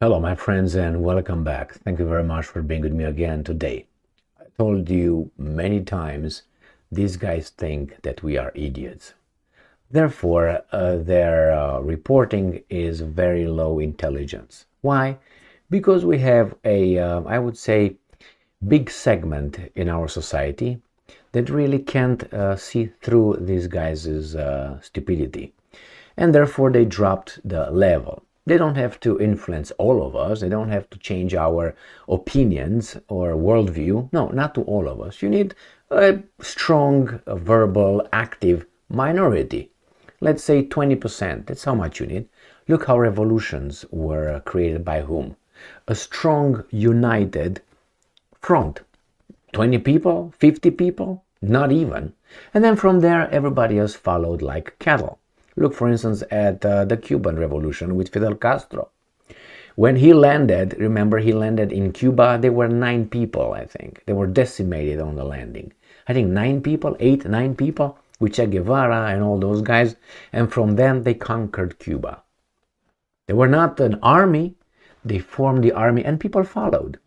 Hello, my friends, and welcome back. Thank you very much for being with me again today. I told you many times these guys think that we are idiots. Therefore, their reporting is very low intelligence. Why? Because we have I would say, big segment in our society that really can't see through these guys' stupidity. And therefore, they dropped the level. They don't have to influence all of us. They don't have to change our opinions or worldview. No, not to all of us. You need a strong, verbal, active minority. Let's say 20%. That's how much you need. Look how revolutions were created by whom? A strong, united front. 20 people, 50 people, not even. And then from there, everybody else followed like cattle. Look, for instance, at the Cuban Revolution with Fidel Castro. When he landed, remember, he landed in Cuba, there were 9 people, I think. They were decimated on the landing. I think 9 people, 8, 9 people, with Che Guevara and all those guys. And from then, they conquered Cuba. They were not an army. They formed the army, and people followed.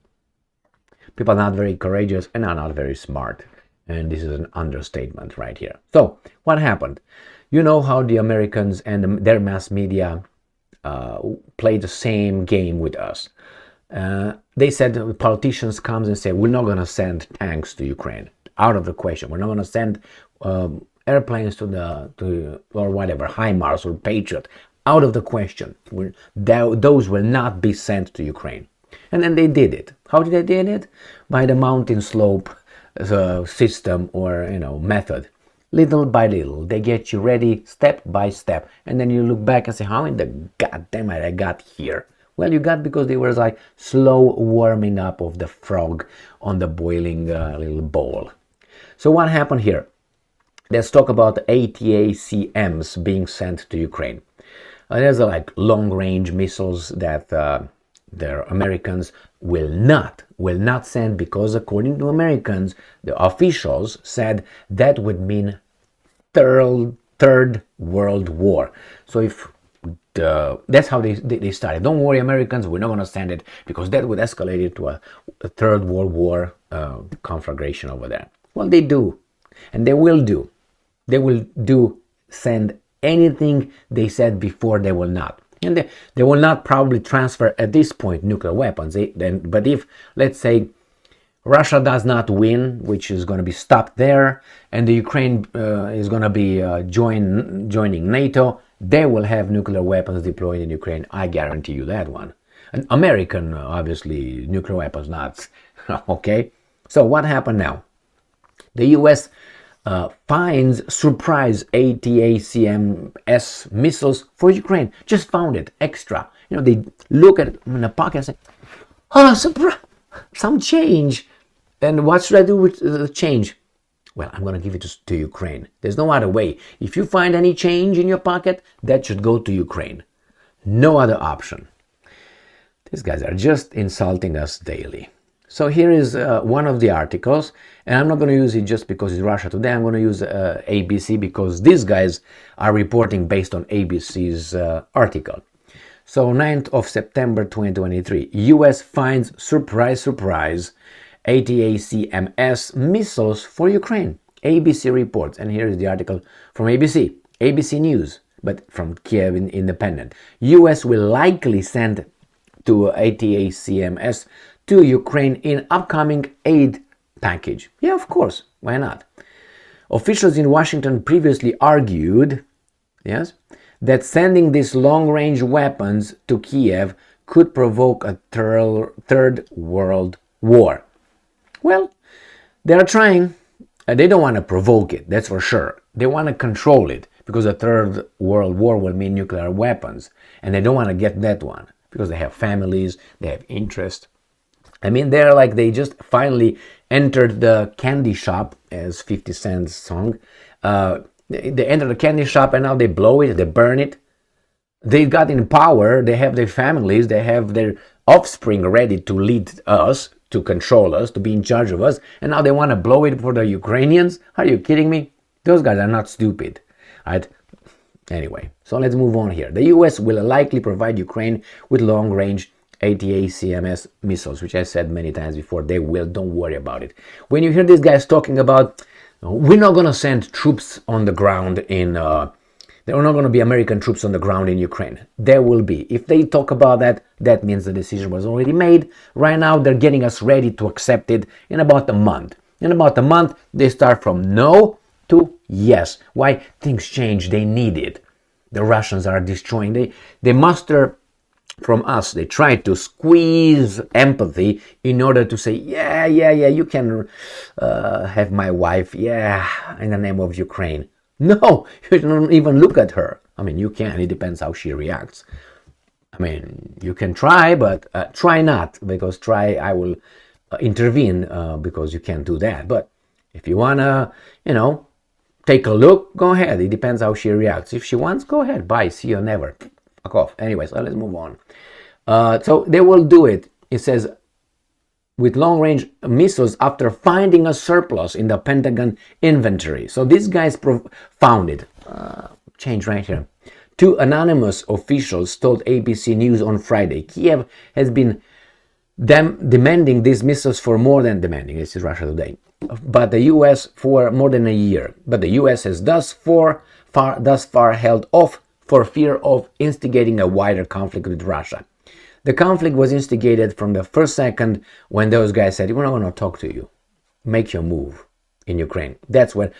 People are not very courageous and are not very smart. And this is an understatement right here. So, what happened? You know how the Americans and their mass media play the same game with us. They said, politicians comes and say, we're not going to send tanks to Ukraine. Out of the question. We're not going to send airplanes to or whatever, HIMARS or Patriot. Out of the question. Those will not be sent to Ukraine. And then they did it. How did they did it? By the mountain slope system or method. Little by little, they get you ready step by step, and then you look back and say, how in the goddamn it I got here? Well, you got because they were like slow warming up of the frog on the boiling little bowl. So what happened here? Let's talk about ATACMS being sent to Ukraine. There's like long-range missiles that the Americans will not send, because according to Americans, the officials said that would mean third World War. So if that's how they started. Don't worry, Americans, we're not going to send it, because that would escalate it to a third World War conflagration over there. Well, they do, and they will do. They will send anything they said before. They will not. And they will not probably transfer at this point nuclear weapons. But if, let's say, Russia does not win, which is going to be stopped there, and the Ukraine is going to be joining NATO, they will have nuclear weapons deployed in Ukraine. I guarantee you that one. And American, obviously, nuclear weapons not. Okay? So what happened now? The U.S. finds surprise ATACMS missiles for Ukraine. Just found it extra. They look at it in the pocket and say, oh, surprise, some change. And what should I do with the change? Well, I'm going to give it to Ukraine. There's no other way. If you find any change in your pocket, that should go to Ukraine. No other option. These guys are just insulting us daily. So here is one of the articles, and I'm not going to use it just because it's Russia Today. I'm going to use ABC because these guys are reporting based on ABC's article. So 9th of September 2023, US finds surprise ATACMS missiles for Ukraine. ABC reports, and here is the article from ABC News, but from Kiev Independent. US will likely send to ATACMS to Ukraine in upcoming aid package. Yeah, of course. Why not? Officials in Washington previously argued, yes, that sending these long-range weapons to Kiev could provoke a third world war. Well, they are trying. They don't want to provoke it, that's for sure. They want to control it, because a third world war will mean nuclear weapons. And they don't want to get that one, because they have families, they have interest. I mean, they just finally entered the candy shop, as 50 Cent's song. They entered the candy shop, and now they blow it, they burn it. They got in power, they have their families, they have their offspring ready to lead us, to control us, to be in charge of us, and now they want to blow it for the Ukrainians? Are you kidding me? Those guys are not stupid. Right? Anyway, so let's move on here. The US will likely provide Ukraine with long-range ATACMS missiles, which I said many times before. They will, don't worry about it. When you hear these guys talking about, we're not going to send troops on the ground in, there are not going to be American troops on the ground in Ukraine. There will be. If they talk about that, that means the decision was already made. Right now, they're getting us ready to accept it in about a month. In about a month, they start from no to yes. Why? Things change. They need it. The Russians are destroying. They muster from us. They try to squeeze empathy in order to say, yeah, you can have my wife, yeah, in the name of Ukraine. No, you don't even look at her. I mean, you can. It depends how she reacts. I mean, you can try, but try not, because I will intervene because you can't do that. But if you want to, take a look, go ahead. It depends how she reacts. If she wants, go ahead. Bye. See you never. Fuck off. Anyways, let's move on. So they will do it. It says, with long-range missiles after finding a surplus in the Pentagon inventory. So these guys found it. Change right here. Two anonymous officials told ABC News on Friday Kiev has been demanding these missiles for more than demanding. This is Russia Today. But the U.S. for more than a year. But the U.S. has thus far held off for fear of instigating a wider conflict with Russia. The conflict was instigated from the first second when those guys said, we're not going to talk to you. Make your move in Ukraine. That's when,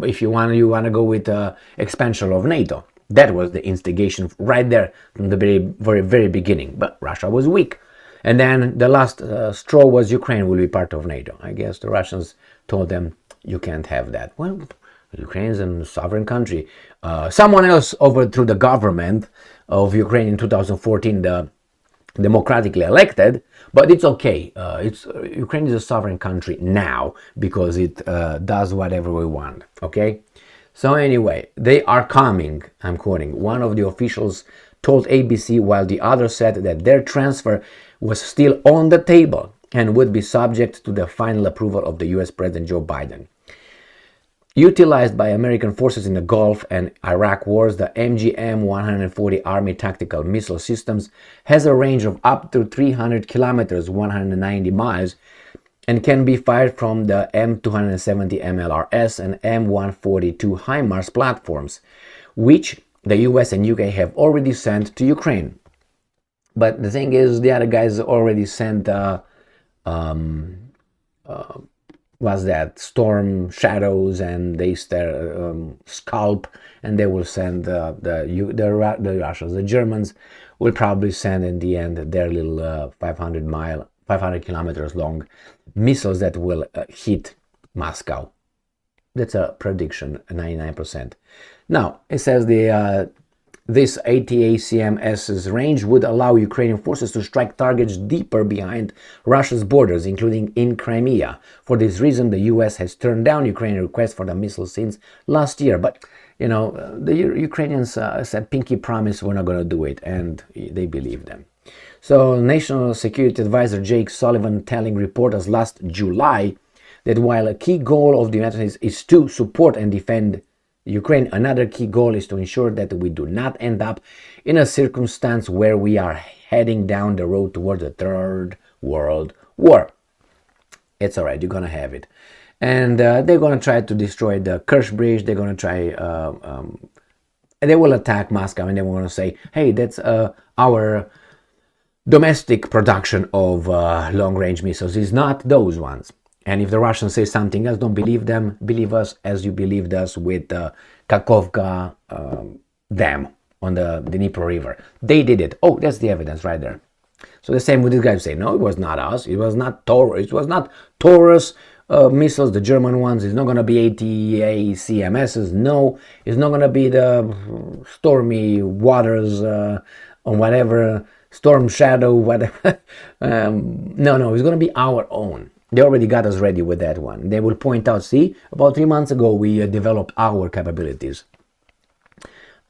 if you want to go with expansion of NATO. That was the instigation right there from the very beginning. But Russia was weak. And then the last straw was Ukraine will be part of NATO. I guess the Russians told them, you can't have that. Well, Ukraine is a sovereign country. Someone else overthrew the government of Ukraine in 2014, the democratically elected, but it's okay. Ukraine is a sovereign country now because it does whatever we want, okay? So anyway, they are coming, I'm quoting. One of the officials told ABC while the other said that their transfer was still on the table and would be subject to the final approval of the US President Joe Biden. Utilized by American forces in the Gulf and Iraq wars, the MGM-140 Army Tactical Missile Systems has a range of up to 300 kilometers, 190 miles, and can be fired from the M270 MLRS and M142 HIMARS platforms, which the US and UK have already sent to Ukraine. But the thing is, the other guys already sent Storm Shadows, and they Scalp, and they will send the Russians. The Germans will probably send in the end their little 500 kilometers long missiles that will hit Moscow. That's a prediction, 99%. Now it says this ATACMS's range would allow Ukrainian forces to strike targets deeper behind Russia's borders, including in Crimea. For this reason, the US has turned down Ukrainian requests for the missiles since last year. But, the Ukrainians said, pinky promise, we're not going to do it, and they believe them. So, National Security Advisor Jake Sullivan telling reporters last July that while a key goal of the United States is to support and defend Ukraine, another key goal is to ensure that we do not end up in a circumstance where we are heading down the road towards a third world war. It's all right, you're going to have it. And they're going to try to destroy the Kerch Bridge. They're going to try, they will attack Moscow, and they want to say, hey, that's our domestic production of long-range missiles. It's not those ones. And if the Russians say something else, don't believe them. Believe us as you believed us with Kakhovka Dam on the Dnipro River. They did it. Oh, that's the evidence right there. So the same with these guys say, no, it was not us. It was not Taurus. It was not Taurus missiles, the German ones. It's not going to be ATACMSs. No, it's not going to be the stormy waters on whatever, Storm Shadow, whatever. No, it's going to be our own. They already got us ready with that one. They will point out, see, about 3 months ago, we developed our capabilities.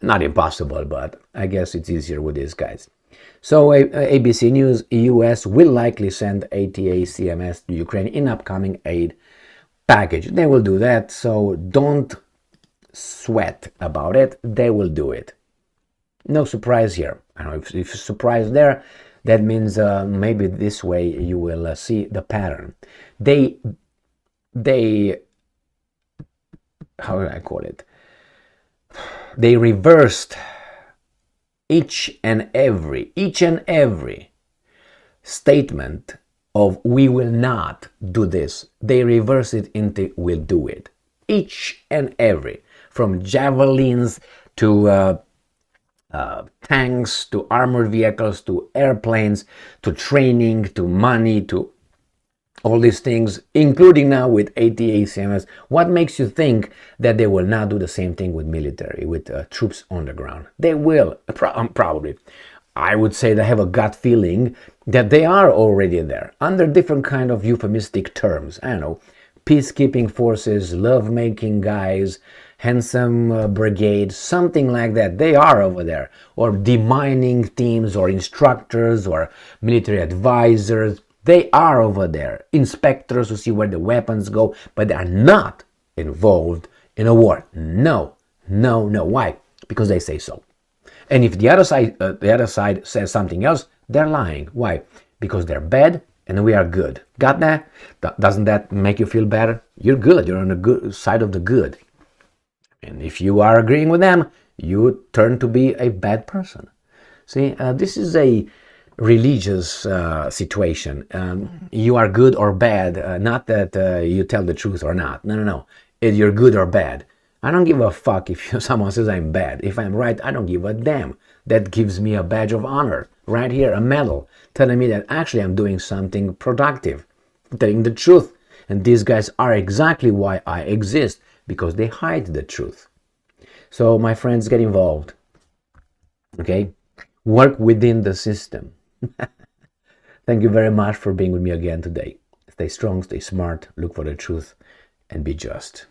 Not impossible, but I guess it's easier with these guys. So ABC News, US will likely send ATACMS to Ukraine in upcoming aid package. They will do that, so don't sweat about it. They will do it. No surprise here. I don't know if surprise there. That means maybe this way you will see the pattern. They, how do I call it? They reversed each and every statement of "we will not do this." They reverse it into "we'll do it." Each and every, from javelins to tanks, to armored vehicles, to airplanes, to training, to money, to all these things, including now with ATACMS. What makes you think that they will not do the same thing with military, with troops on the ground? They will, probably. I would say they have a gut feeling that they are already there, under different kind of euphemistic terms. I don't know, peacekeeping forces, love-making guys, handsome brigade, something like that. They are over there. Or demining teams, or instructors, or military advisors. They are over there. Inspectors to see where the weapons go, but they are not involved in a war. No, no, no. Why? Because they say so. And if the other side says something else, they're lying. Why? Because they're bad and we are good. Got that? Doesn't that make you feel better? You're good. You're on the good side of the good. And if you are agreeing with them, you turn to be a bad person. See, this is a religious situation. You are good or bad, not that you tell the truth or not. No, no, no. You're good or bad. I don't give a fuck if someone says I'm bad. If I'm right, I don't give a damn. That gives me a badge of honor. Right here, a medal, telling me that actually I'm doing something productive, telling the truth. And these guys are exactly why I exist, because they hide the truth. So my friends, get involved. Okay? Work within the system. Thank you very much for being with me again today. Stay strong, stay smart, look for the truth, and be just.